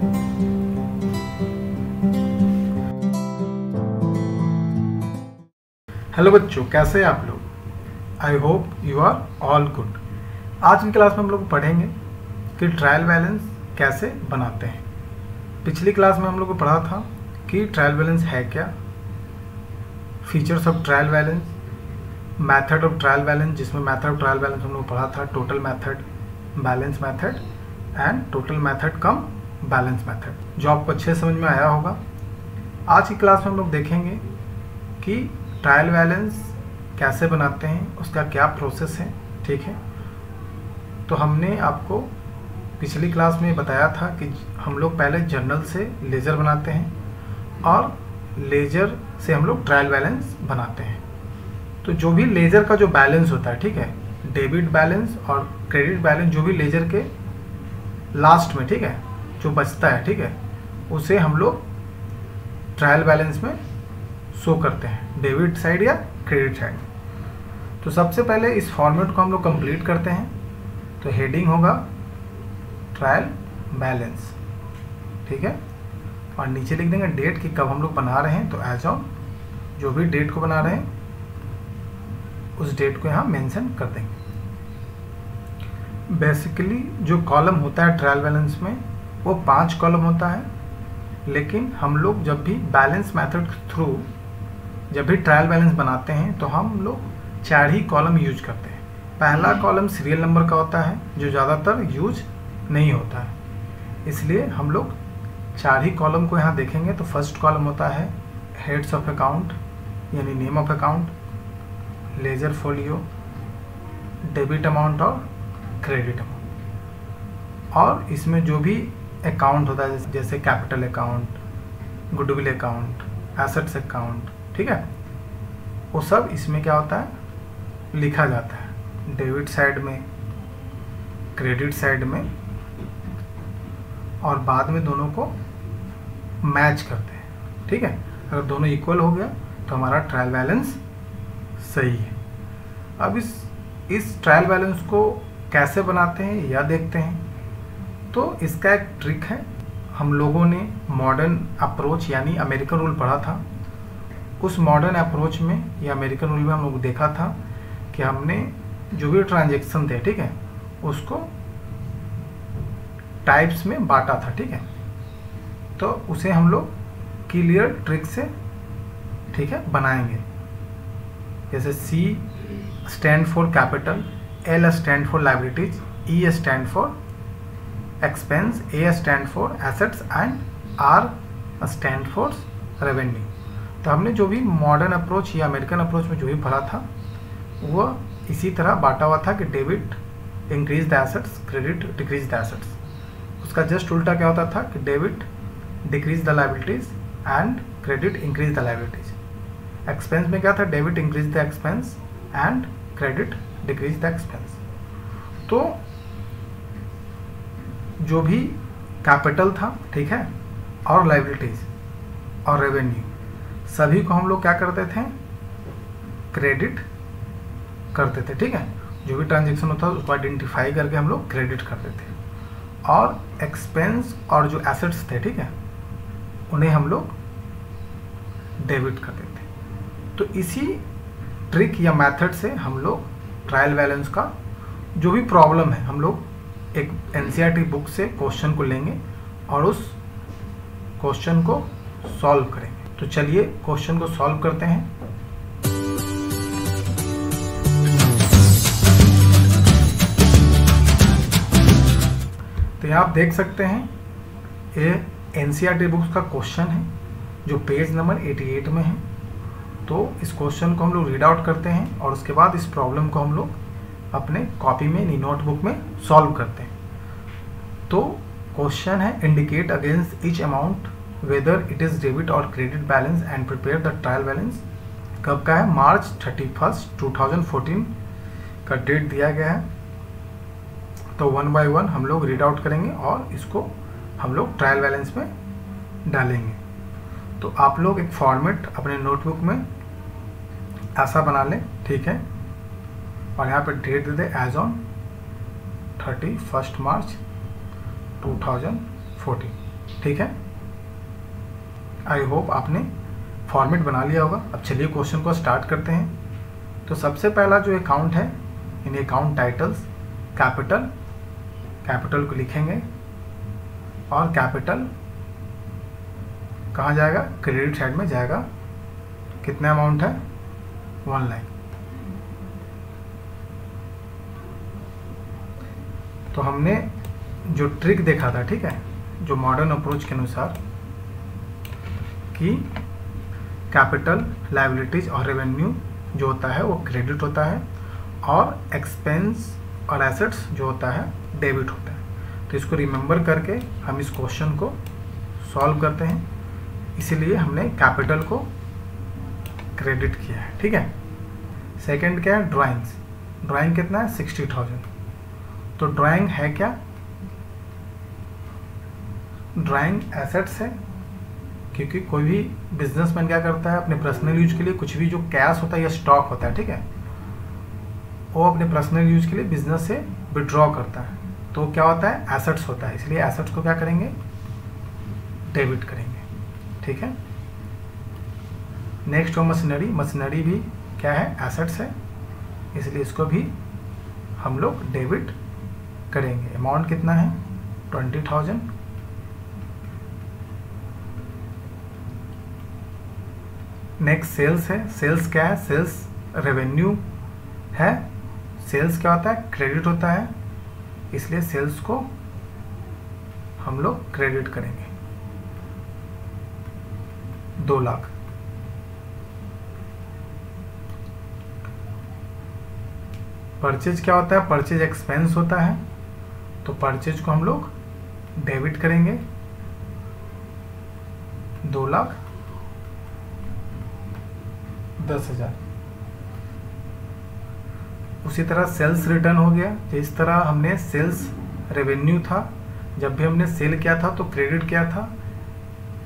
Hello बच्चों, कैसे हैं आप लोग? I hope you are all good. आज की क्लास में हम लोग पढ़ेंगे कि ट्रायल बैलेंस कैसे बनाते हैं। पिछली क्लास में हम लोग को पढ़ा था कि ट्रायल बैलेंस है क्या, features of trial balance, method of trial balance, जिसमें मेथड ऑफ ट्रायल बैलेंस हम लोग पढ़ा था total method, balance method and total method come balance method, जो आपको अच्छे समझ में आया होगा। आज की क्लास में हम लोग देखेंगे कि ट्रायल बैलेंस कैसे बनाते हैं, उसका क्या प्रोसेस है। ठीक है, तो हमने आपको पिछली क्लास में बताया था कि हम लोग पहले जर्नल से लेजर बनाते हैं और लेजर से हम लोग ट्रायल बैलेंस बनाते हैं। तो जो भी लेजर का जो बैलेंस होता है, ठीक है, डेबिट बैलेंस और क्रेडिट बैलेंस, जो भी लेजर के लास्ट में, ठीक है, जो बचता है, ठीक है, उसे हम लोग ट्रायल बैलेंस में शो करते हैं, डेबिट साइड या क्रेडिट साइड। तो सबसे पहले इस फॉर्मेट को हम लोग कंप्लीट करते हैं। तो हेडिंग होगा ट्रायल बैलेंस, ठीक है, और नीचे लिख देंगे डेट कि कब हम लोग बना रहे हैं। तो एज ऑन, जो भी डेट को बना रहे हैं उस डेट को यहाँ मेंशन कर देंगे। बेसिकली जो कॉलम होता है ट्रायल बैलेंस में वो 5 कॉलम होता है, लेकिन हम लोग जब भी बैलेंस मेथड थ्रू जब भी ट्रायल बैलेंस बनाते हैं तो हम लोग 4 ही कॉलम यूज करते हैं। पहला कॉलम सीरियल नंबर का होता है, जो ज़्यादातर यूज नहीं होता है, इसलिए हम लोग 4 ही कॉलम को यहाँ देखेंगे। तो फर्स्ट कॉलम होता है हेड्स ऑफ अकाउंट, यानी name of account, ledger folio, debit amount और क्रेडिट अमाउंट। और इसमें जो भी अकाउंट होता है, जैसे capital account, goodwill account, assets account, ठीक है, वो सब इसमें क्या होता है, लिखा जाता है डेबिट साइड में, क्रेडिट साइड में, और बाद में दोनों को मैच करते हैं। ठीक है, अगर दोनों इक्वल हो गया तो हमारा ट्रायल बैलेंस सही है। अब इस ट्रायल बैलेंस को कैसे बनाते हैं या देखते हैं, तो इसका एक ट्रिक है। हम लोगों ने मॉडर्न अप्रोच यानी अमेरिकन रूल पढ़ा था। उस मॉडर्न अप्रोच में या अमेरिकन रूल में हम लोग देखा था कि हमने जो भी ट्रांजैक्शन थे, ठीक है, उसको टाइप्स में बांटा था। ठीक है, तो उसे हम लोग क्लियर ट्रिक से, ठीक है, बनाएंगे। जैसे C stand for capital, L stand for liabilities, E stand for expense, A stand for assets and R stand for revenue. तो हमने जो भी मॉडर्न अप्रोच या अमेरिकन अप्रोच में जो भी पढ़ा था वह इसी तरह बांटा हुआ था कि debit increase the assets, credit decrease the assets. उसका जस्ट उल्टा क्या होता था कि debit decrease the liabilities and credit increase the liabilities. Expense में क्या था, debit increase the expense and credit decrease the expense. तो जो भी कैपिटल था, ठीक है, और लायबिलिटीज और रेवेन्यू, सभी को हम लोग क्या करते थे, क्रेडिट करते थे। ठीक है, जो भी ट्रांजैक्शन होता है उसको आइडेंटिफाई करके हम लोग क्रेडिट करते थे, और एक्सपेंस और जो एसेट्स थे, ठीक है, उन्हें हम लोग डेबिट करते थे। तो इसी ट्रिक या मेथड से हम लोग ट्रायल बैलेंस का जो भी प्रॉब्लम है, हम लोग एक NCERT बुक से क्वेश्चन को लेंगे और उस क्वेश्चन को सॉल्व करेंगे। तो चलिए क्वेश्चन को सॉल्व करते हैं। तो यहाँ आप देख सकते हैं ये NCERT बुक्स का क्वेश्चन है, जो पेज नंबर 88 में है। तो इस क्वेश्चन को हम लोग रीड आउट करते हैं और उसके बाद इस प्रॉब्लम को हम लोग अपने कॉपी में, नोटबुक में सॉल्व करते हैं। तो क्वेश्चन है, indicate against each amount whether it is debit or credit balance and prepare the trial balance। कब का है, मार्च 31, 2014 का डेट दिया गया है। तो 1 बाय 1 हम लोग रीड आउट करेंगे और इसको हम लोग ट्रायल बैलेंस में डालेंगे। तो आप लोग एक फॉर्मेट अपने नोटबुक में ऐसा बना लें, ठीक है, और यहाँ पे डेट दे दे एज ऑन 31 मार्च 2014। ठीक है, आई होप आपने फॉर्मेट बना लिया होगा। अब चलिए क्वेश्चन को स्टार्ट करते हैं। तो सबसे पहला जो अकाउंट है, इन अकाउंट टाइटल्स कैपिटल को लिखेंगे और कैपिटल कहाँ जाएगा, क्रेडिट साइड में जाएगा। कितना अमाउंट है, 1 लाख। तो हमने जो ट्रिक देखा था, ठीक है, जो मॉडर्न अप्रोच के अनुसार कि कैपिटल, लायबिलिटीज और रेवेन्यू जो होता है वो क्रेडिट होता है और एक्सपेंस और एसेट्स जो होता है डेबिट होता है। तो इसको रिमेंबर करके हम इस क्वेश्चन को सॉल्व करते हैं, इसीलिए हमने कैपिटल को क्रेडिट किया है, ठीक है। सेकंड क्या है, ड्राइंग्स। ड्राइंग कितना है, 60,000। तो ड्राइंग है क्या, ड्राइंग एसेट्स है, क्योंकि कोई भी बिजनेसमैन क्या करता है, अपने पर्सनल यूज के लिए कुछ भी जो कैश होता है या स्टॉक होता है, ठीक है, वो अपने पर्सनल यूज के लिए बिजनेस से विड्रॉ करता है, तो क्या होता है, एसेट्स होता है। इसलिए एसेट्स को क्या करेंगे, डेबिट करेंगे, ठीक है। नेक्स्ट हो मशीनरी। मशीनरी भी क्या है, एसेट्स है, इसलिए इसको भी हम लोग डेबिट करेंगे। अमाउंट कितना है, 20,000। नेक्स्ट सेल्स है। सेल्स क्या है, सेल्स रेवेन्यू है। सेल्स क्या होता है, क्रेडिट होता है, इसलिए सेल्स को हम लोग क्रेडिट करेंगे, 2 लाख। परचेज क्या होता है, परचेज एक्सपेंस होता है, तो परचेज को हम लोग डेबिट करेंगे, 2,10,000। उसी तरह सेल्स रिटर्न हो गया। जिस तरह हमने सेल्स रेवेन्यू था, जब भी हमने सेल किया था तो क्रेडिट किया था,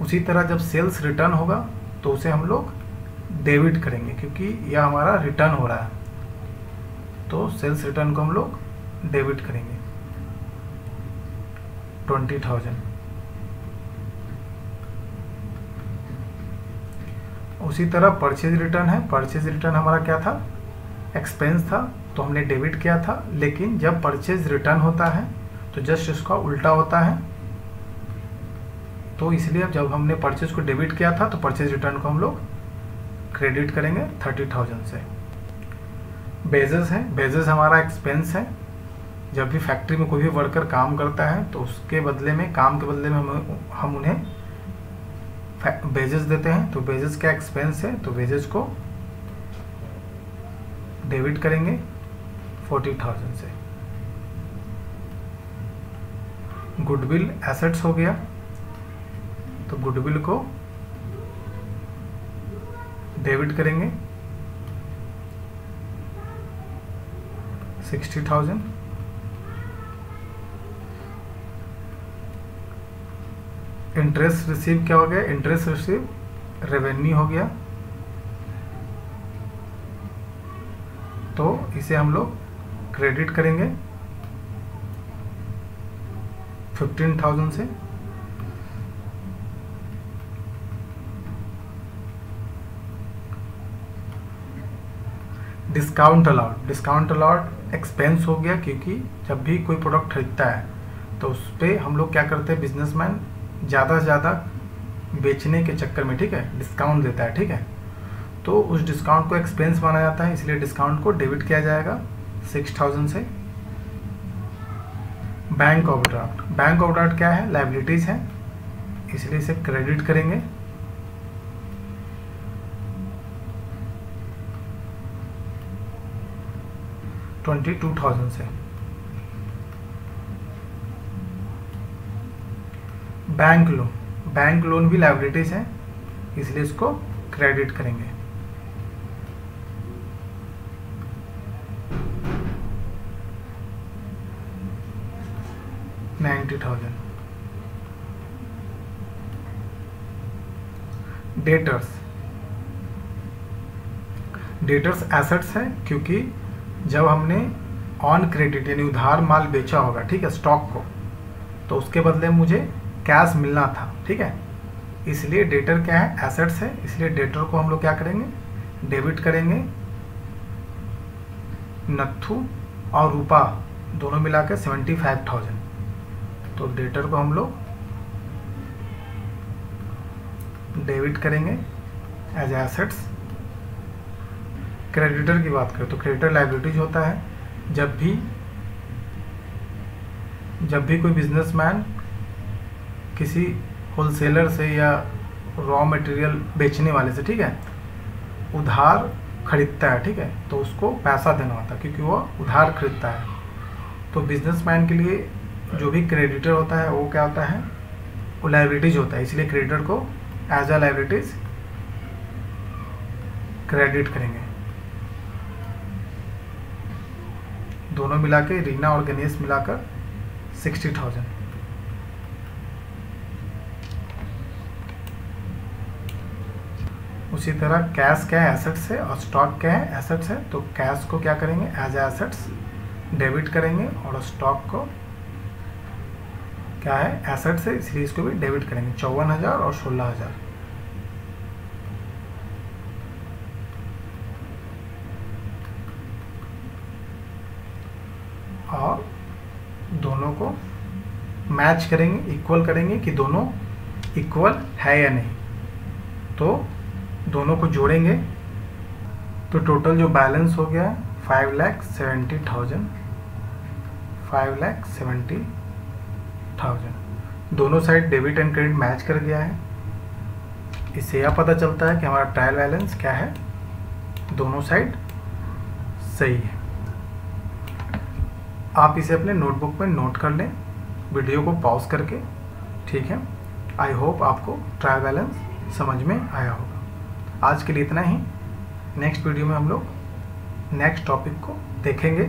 उसी तरह जब सेल्स रिटर्न होगा तो उसे हम लोग डेबिट करेंगे, क्योंकि यह हमारा रिटर्न हो रहा है, तो सेल्स रिटर्न को हम लोग डेबिट करेंगे, 20,000। उसी तरह परचेज रिटर्न है। परचेज रिटर्न हमारा क्या था, एक्सपेंस था, तो हमने डेबिट किया था, लेकिन जब परचेज रिटर्न होता है तो जस्ट इसका उल्टा होता है, तो इसलिए जब हमने परचेज को डेबिट किया था तो परचेज रिटर्न को हम लोग क्रेडिट करेंगे 30,000 से। बेजेस है। बेजेस हमारा एक्सपेंस है। जब भी फैक्ट्री में कोई भी वर्कर काम करता है तो उसके बदले में, काम के बदले में हम उन्हें बेजेस देते हैं, तो बेजेस का एक्सपेंस है, तो बेजेस को डेबिट करेंगे 40,000 से। गुडविल एसेट्स हो गया, तो गुडविल को डेबिट करेंगे 60,000। इंटरेस्ट रिसीव क्या हो गया, इंटरेस्ट रिसीव रेवेन्यू हो गया, तो इसे हम लोग क्रेडिट करेंगे 15,000 से। Discount allowed. Discount allowed expense हो गया, क्योंकि जब भी कोई प्रोडक्ट खरीदता है तो उस पर हम लोग क्या करते हैं, बिजनेसमैन ज़्यादा से ज़्यादा बेचने के चक्कर में, ठीक है, डिस्काउंट देता है, ठीक है, तो उस डिस्काउंट को एक्सपेंस माना जाता है, इसलिए डिस्काउंट को डेबिट किया जाएगा 6,000 से। Bank overdraft. बैंक ओवरड्राफ्ट क्या है, लायबिलिटीज है, इसलिए इसे क्रेडिट करेंगे 22,000 से। Bank loan. बैंक लोन भी लायबिलिटीज है, इसलिए इसको क्रेडिट करेंगे 90,000। डेटर्स। डेटर्स एसेट्स है, क्योंकि जब हमने ऑन क्रेडिट यानी उधार माल बेचा होगा, ठीक है, स्टॉक को, तो उसके बदले मुझे कैश मिलना था, ठीक है। इसलिए डेटर क्या है, एसेट्स है, इसलिए डेटर को हम लोग क्या करेंगे, डेबिट करेंगे। नथु और रूपा दोनों मिला के 75,000, तो डेटर को हम लोग डेबिट करेंगे एज एसेट्स। क्रेडिटर की बात करें तो क्रेडिटर लायबिलिटीज होता है जब भी कोई बिजनेसमैन किसी होलसेलर से या रॉ मटेरियल बेचने वाले से, ठीक है, उधार खरीदता है, ठीक है, तो उसको पैसा देना होता है क्योंकि वो उधार खरीदता है। तो बिजनेसमैन के लिए जो भी क्रेडिटर होता है वो क्या होता है, वो लायबिलिटीज होता है, इसलिए क्रेडिटर को एज अ लायबिलिटीज क्रेडिट करेंगे। दोनों मिला के, रीना और गणेश मिलाकर 60,000। उसी तरह कैश क्या है, एसेट्स है, और स्टॉक क्या है, एसेट्स है, तो कैश को क्या करेंगे, एज एसेट्स डेबिट करेंगे, और स्टॉक को क्या है, एसेट्स है, इसलिए इसको भी डेबिट करेंगे। 54,000 और 16,000। और दोनों को मैच करेंगे, इक्वल करेंगे कि दोनों इक्वल है या नहीं, तो दोनों को जोड़ेंगे तो टोटल जो बैलेंस हो गया 5,70,000। 5,70,000 दोनों side debit and credit match कर गया है। इससे यह पता चलता है कि हमारा ट्रायल बैलेंस क्या है, दोनों साइड सही है। आप इसे अपने नोटबुक में नोट कर लें, वीडियो को पॉज करके, ठीक है। आई होप आपको ट्रायल बैलेंस समझ में आया होगा। आज के लिए इतना ही। नेक्स्ट वीडियो में हम लोग नेक्स्ट टॉपिक को देखेंगे।